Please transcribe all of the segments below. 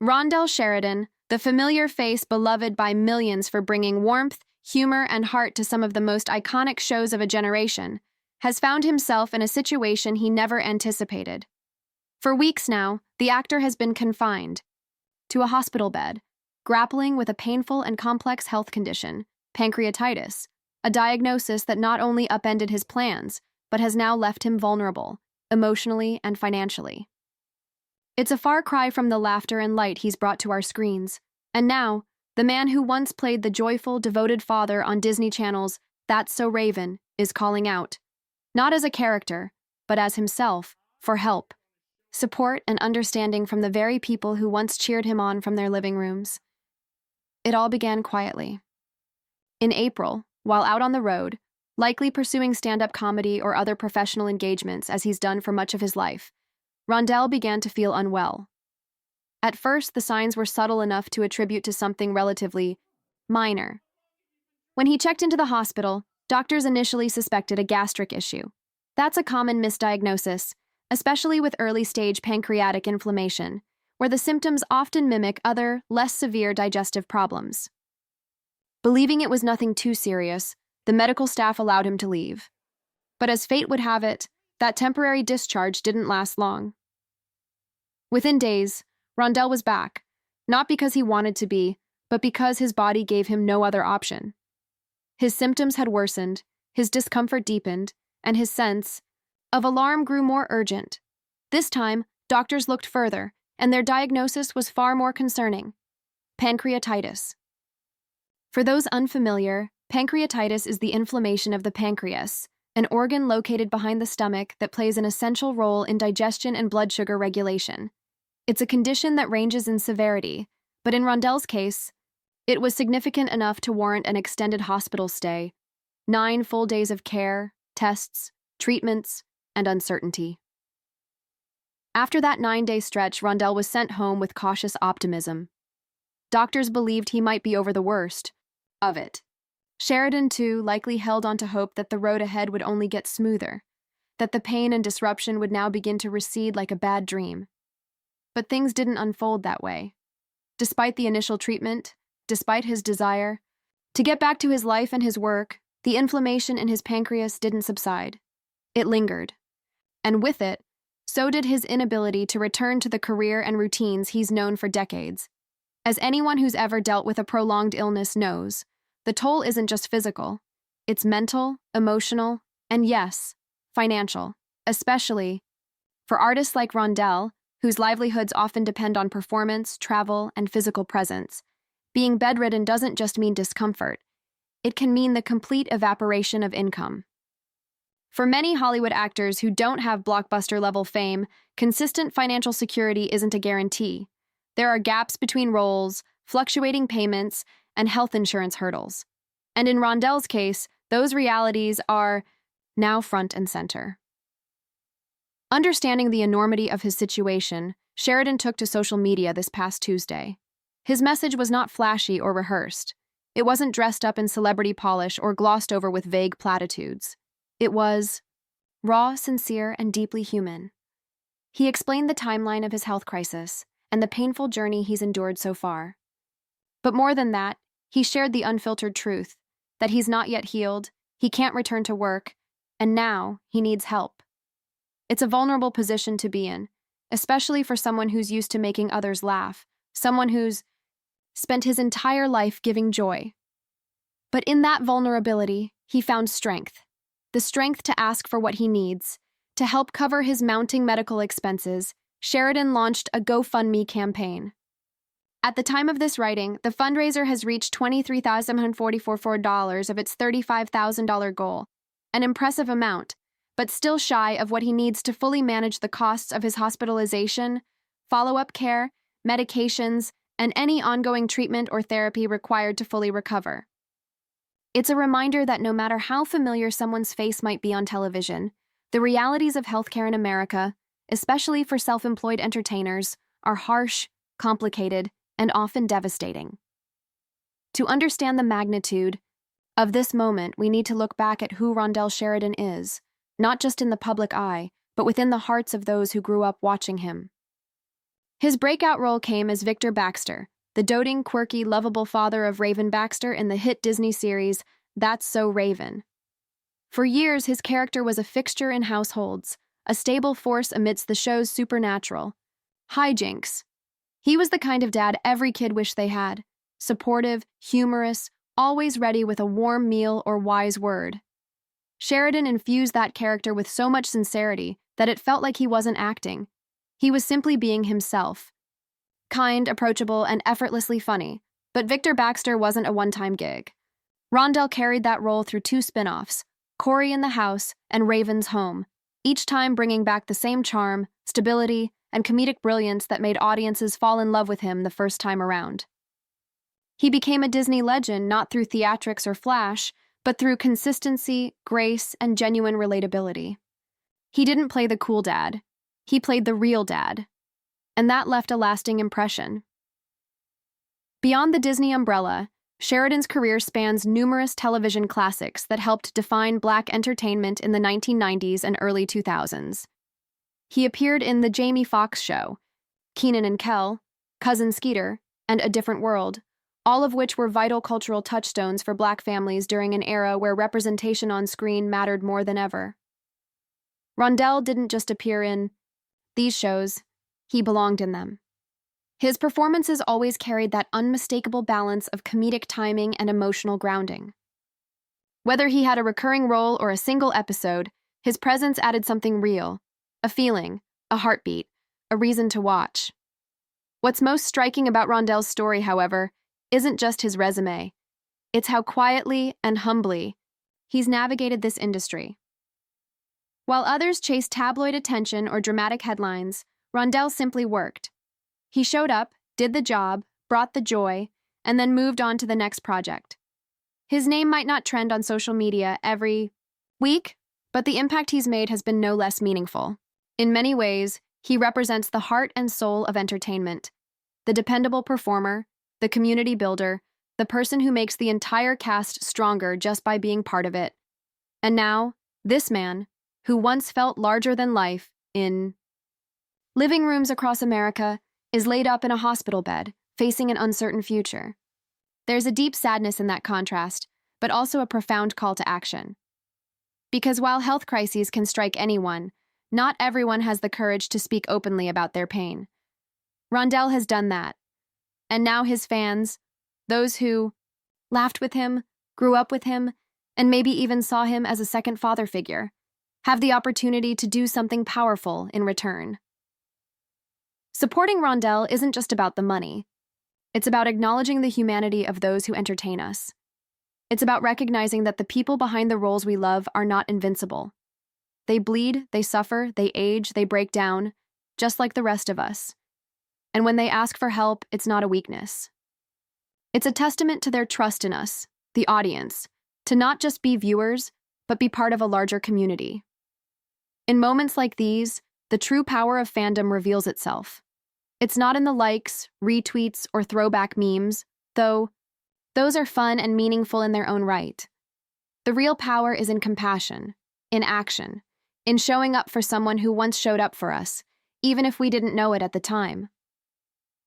Rondell Sheridan, the familiar face beloved by millions for bringing warmth, humor, and heart to some of the most iconic shows of a generation, has found himself in a situation he never anticipated. For weeks now, the actor has been confined to a hospital bed, grappling with a painful and complex health condition, pancreatitis, a diagnosis that not only upended his plans, but has now left him vulnerable, emotionally and financially. It's a far cry from the laughter and light he's brought to our screens, and now, the man who once played the joyful, devoted father on Disney Channel's That's So Raven is calling out, not as a character, but as himself, for help, support, and understanding from the very people who once cheered him on from their living rooms. It all began quietly. In April, while out on the road, likely pursuing stand-up comedy or other professional engagements as he's done for much of his life, Rondell began to feel unwell. At first, the signs were subtle enough to attribute to something relatively minor. When he checked into the hospital, doctors initially suspected a gastric issue. That's a common misdiagnosis, especially with early-stage pancreatic inflammation, where the symptoms often mimic other, less severe digestive problems. Believing it was nothing too serious, the medical staff allowed him to leave. But as fate would have it, that temporary discharge didn't last long. Within days, Rondell was back, not because he wanted to be, but because his body gave him no other option. His symptoms had worsened, his discomfort deepened, and his sense of alarm grew more urgent. This time, doctors looked further, and their diagnosis was far more concerning: pancreatitis. For those unfamiliar, pancreatitis is the inflammation of the pancreas, an organ located behind the stomach that plays an essential role in digestion and blood sugar regulation. It's a condition that ranges in severity, but in Rondell's case, it was significant enough to warrant an extended hospital stay, 9 full days of care, tests, treatments, and uncertainty. After that 9-day stretch, Rondell was sent home with cautious optimism. Doctors believed he might be over the worst of it. Sheridan, too, likely held on to hope that the road ahead would only get smoother, that the pain and disruption would now begin to recede like a bad dream. But things didn't unfold that way. Despite the initial treatment, despite his desire to get back to his life and his work, the inflammation in his pancreas didn't subside. It lingered. And with it, so did his inability to return to the career and routines he's known for decades. As anyone who's ever dealt with a prolonged illness knows, the toll isn't just physical. It's mental, emotional, and yes, financial, especially for artists like Rondell, whose livelihoods often depend on performance, travel, and physical presence. Being bedridden doesn't just mean discomfort. It can mean the complete evaporation of income. For many Hollywood actors who don't have blockbuster-level fame, consistent financial security isn't a guarantee. There are gaps between roles, fluctuating payments, and health insurance hurdles. And in Rondell's case, those realities are now front and center. Understanding the enormity of his situation, Sheridan took to social media this past Tuesday. His message was not flashy or rehearsed. It wasn't dressed up in celebrity polish or glossed over with vague platitudes. It was raw, sincere, and deeply human. He explained the timeline of his health crisis and the painful journey he's endured so far. But more than that, he shared the unfiltered truth that he's not yet healed, he can't return to work, and now he needs help. It's a vulnerable position to be in, especially for someone who's used to making others laugh, someone who's spent his entire life giving joy. But in that vulnerability, he found strength. The strength to ask for what he needs. To help cover his mounting medical expenses, Sheridan launched a GoFundMe campaign. At the time of this writing, the fundraiser has reached $23,144 of its $35,000 goal, an impressive amount, but still shy of what he needs to fully manage the costs of his hospitalization, follow-up care, medications, and any ongoing treatment or therapy required to fully recover. It's a reminder that no matter how familiar someone's face might be on television, the realities of healthcare in America, especially for self-employed entertainers, are harsh, complicated, and often devastating. To understand the magnitude of this moment, we need to look back at who Rondell Sheridan is, not just in the public eye, but within the hearts of those who grew up watching him. His breakout role came as Victor Baxter, the doting, quirky, lovable father of Raven Baxter in the hit Disney series That's So Raven. For years, his character was a fixture in households, a stable force amidst the show's supernatural hijinks. He was the kind of dad every kid wished they had, supportive, humorous, always ready with a warm meal or wise word. Sheridan infused that character with so much sincerity that it felt like he wasn't acting. He was simply being himself. Kind, approachable, and effortlessly funny. But Victor Baxter wasn't a one-time gig. Rondell carried that role through 2 spin-offs, Corey in the House and Raven's Home, each time bringing back the same charm, stability, and comedic brilliance that made audiences fall in love with him the first time around. He became a Disney legend not through theatrics or flash, but through consistency, grace, and genuine relatability. He didn't play the cool dad. He played the real dad. And that left a lasting impression. Beyond the Disney umbrella, Sheridan's career spans numerous television classics that helped define Black entertainment in the 1990s and early 2000s. He appeared in The Jamie Foxx Show, Kenan and Kel, Cousin Skeeter, and A Different World, all of which were vital cultural touchstones for Black families during an era where representation on screen mattered more than ever. Rondell didn't just appear in these shows, he belonged in them. His performances always carried that unmistakable balance of comedic timing and emotional grounding. Whether he had a recurring role or a single episode, his presence added something real, a feeling, a heartbeat, a reason to watch. What's most striking about Rondell's story, however, isn't just his resume. It's how quietly and humbly he's navigated this industry. While others chased tabloid attention or dramatic headlines, Rondell simply worked. He showed up, did the job, brought the joy, and then moved on to the next project. His name might not trend on social media every week, but the impact he's made has been no less meaningful. In many ways, he represents the heart and soul of entertainment, the dependable performer, the community builder, the person who makes the entire cast stronger just by being part of it. And now, this man, who once felt larger than life in living rooms across America, is laid up in a hospital bed, facing an uncertain future. There's a deep sadness in that contrast, but also a profound call to action. Because while health crises can strike anyone, not everyone has the courage to speak openly about their pain. Rondell has done that. And now his fans, those who laughed with him, grew up with him, and maybe even saw him as a second father figure, have the opportunity to do something powerful in return. Supporting Rondell isn't just about the money. It's about acknowledging the humanity of those who entertain us. It's about recognizing that the people behind the roles we love are not invincible. They bleed, they suffer, they age, they break down, just like the rest of us. And when they ask for help, it's not a weakness. It's a testament to their trust in us, the audience, to not just be viewers, but be part of a larger community. In moments like these, the true power of fandom reveals itself. It's not in the likes, retweets, or throwback memes, though those are fun and meaningful in their own right. The real power is in compassion, in action, in showing up for someone who once showed up for us, even if we didn't know it at the time.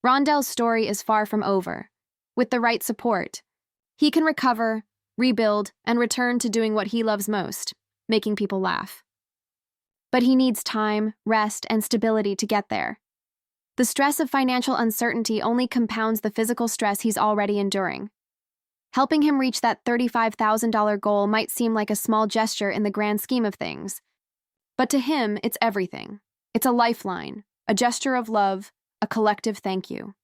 Rondell's story is far from over. With the right support, he can recover, rebuild, and return to doing what he loves most, making people laugh. But he needs time, rest, and stability to get there. The stress of financial uncertainty only compounds the physical stress he's already enduring. Helping him reach that $35,000 goal might seem like a small gesture in the grand scheme of things. But to him, it's everything. It's a lifeline, a gesture of love, a collective thank you.